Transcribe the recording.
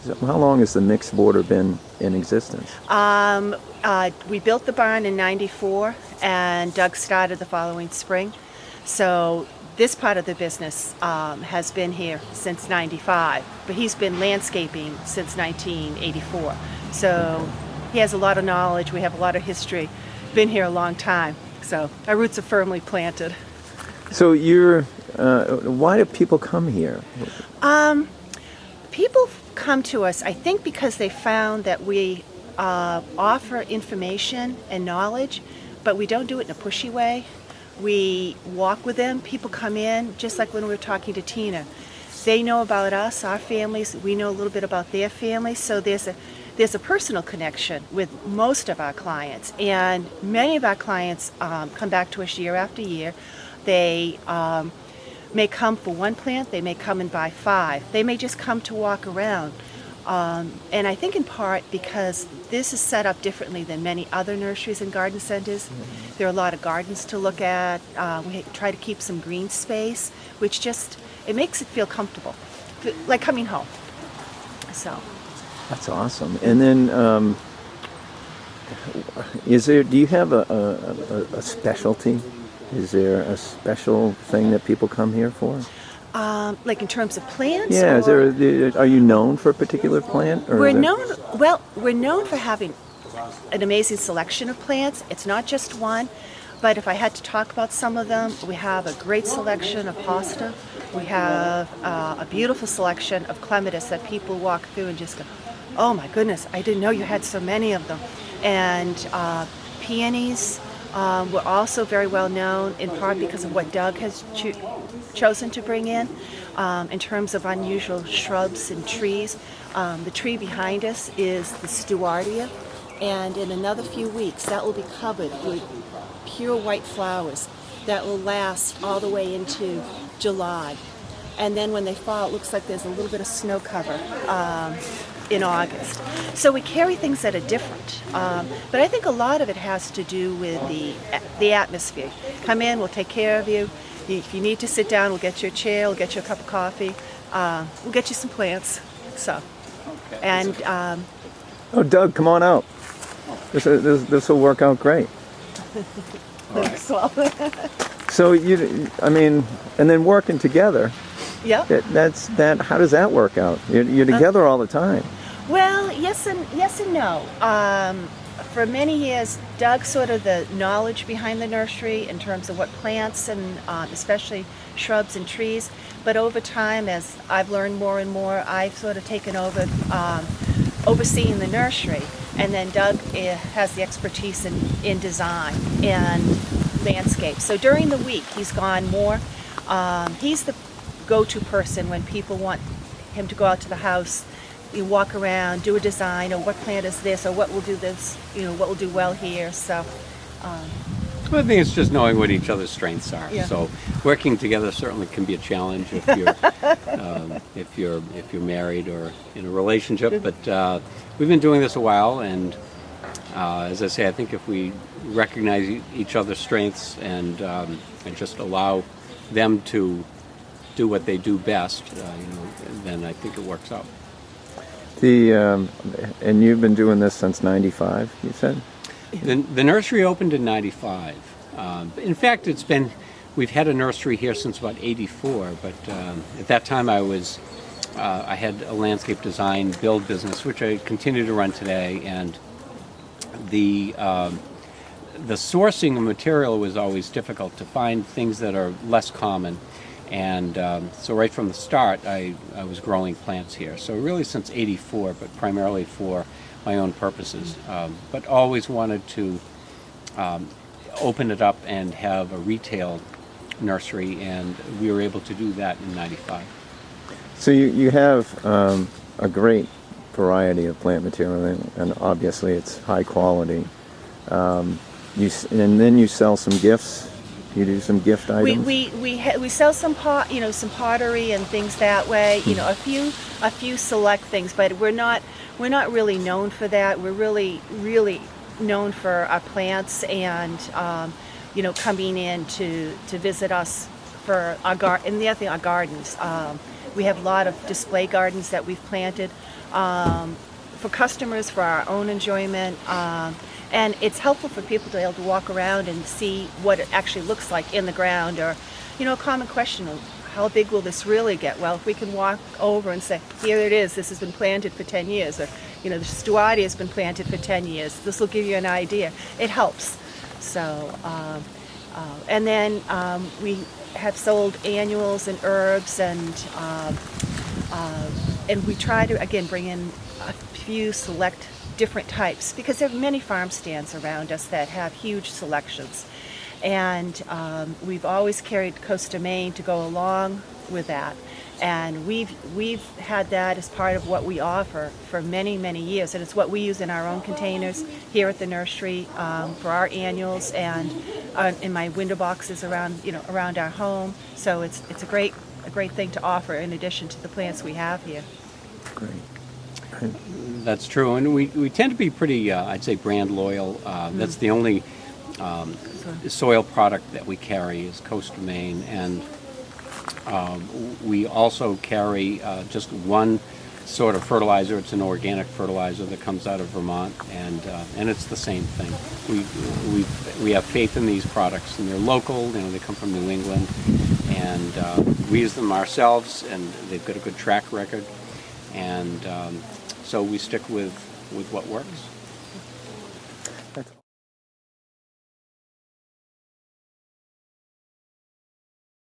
So how long has the mixed border been in existence? We built the barn in '94, and Doug started the following spring. So this part of the business has been here since '95, but he's been landscaping since 1984. So he has a lot of knowledge. We have a lot of history. Been here a long time. So our roots are firmly planted. So why do people come here? People come to us, I think, because they found that we offer information and knowledge, but we don't do it in a pushy way. We walk with them. People come in, just like when we were talking to Tina. They know about us, our families. We know a little bit about their families. So there's a personal connection with most of our clients. And many of our clients come back to us year after year. They may come for one plant. They may come and buy 5. They may just come to walk around. And I think in part because this is set up differently than many other nurseries and garden centers. There are a lot of gardens to look at. We try to keep some green space, which it makes it feel comfortable, like coming home. So. That's awesome. And then, do you have a specialty? Is there a special thing that people come here for? Like in terms of plants? Yeah. Are you known for a particular plant? We're known for having an amazing selection of plants. It's not just one, but if I had to talk about some of them, we have a great selection of hosta. We have a beautiful selection of clematis that people walk through and just go, oh my goodness, I didn't know you had so many of them. And peonies were also very well known, in part because of what Doug has chosen to bring in terms of unusual shrubs and trees. The tree behind us is the Stewardia, and in another few weeks that will be covered with pure white flowers that will last all the way into July. And then when they fall, it looks like there's a little bit of snow cover in August. So we carry things that are different. But I think a lot of it has to do with the atmosphere. Come in, we'll take care of you. If you need to sit down, we'll get you a chair, we'll get you a cup of coffee. We'll get you some plants. So, Okay. and Doug, come on out. This will work out great. well, So and then working together. yeah. How does that work out? You're together all the time. Well, yes and no. For many years, Doug sort of the knowledge behind the nursery in terms of what plants and especially shrubs and trees. But over time, as I've learned more and more, I've sort of taken over overseeing the nursery. And then Doug has the expertise in design and landscape. So during the week, he's gone more. He's the go-to person when people want him to go out to the house. You walk around, do a design, or what plant is this, or what will do this, what will do well here. So, Well, I think it's just knowing what each other's strengths are. Yeah. So working together certainly can be a challenge if you're if you're married or in a relationship. But we've been doing this a while, and as I say, I think if we recognize each other's strengths and just allow them to do what they do best, then I think it works out. And you've been doing this since '95, you said? The nursery opened in '95. In fact, we've had a nursery here since about '84, but at that time I had a landscape design build business, which I continue to run today, and the sourcing of material was always difficult to find things that are less common. And so right from the start, I was growing plants here. So really since '84, but primarily for my own purposes. But always wanted to open it up and have a retail nursery, and we were able to do that in '95. So you have a great variety of plant material, and obviously it's high quality. And then you sell some gifts. You do some gift items. We sell some some pottery and things that way. A few select things, but we're not really known for that. We're really known for our plants and coming in to visit us for our our gardens. We have a lot of display gardens that we've planted. for customers, for our own enjoyment, and it's helpful for people to be able to walk around and see what it actually looks like in the ground. Or, a common question of how big will this really get? Well, if we can walk over and say, here it is, this has been planted for 10 years, or, the Stuartia has been planted for 10 years, this will give you an idea. It helps. So, and then we have sold annuals and herbs, and we try to, again, bring in a few select different types, because there are many farm stands around us that have huge selections. And we've always carried Costa Maine to go along with that. And we've had that as part of what we offer for many, many years. And it's what we use in our own containers here at the nursery for our annuals, and in my window boxes around our home. So it's a great thing to offer in addition to the plants we have here. Great. That's true, and we tend to be pretty, I'd say, brand loyal. That's the only soil product that we carry is Costa Maine, and we also carry just one sort of fertilizer. It's an organic fertilizer that comes out of Vermont, and it's the same thing. We have faith in these products, and they're local. They come from New England, and we use them ourselves, and they've got a good track record, and so we stick with what works.